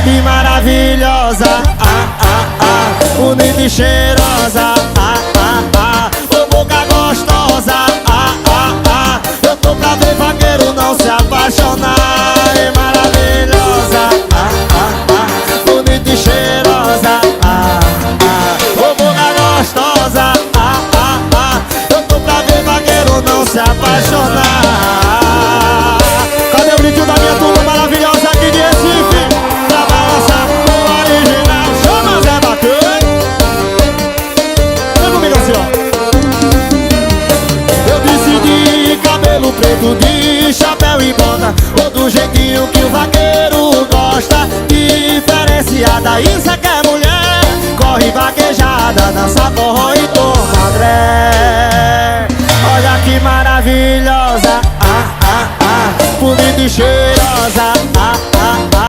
que maravilhosa, bonita e cheirosa, ô boca gostosa, eu tô pra ver vaqueiro não se apaixonar. E maravilhosa, bonita e cheirosa, ô boca gostosa, eu tô pra ver vaqueiro não se apaixonar. Cadê o brilho da minha turma maravilhosa aqui de Recife? Pra balançar o original, chama Zé Bacana. Vem comigo assim, ó. Eu decidi cabelo preto de chapéu e bota, ou do jeitinho que o vaqueiro gosta. Diferenciada, isso é que é mulher. Corre vaquejada, dança forró e toma André. Olha que maravilhosa, bonita e cheirosa,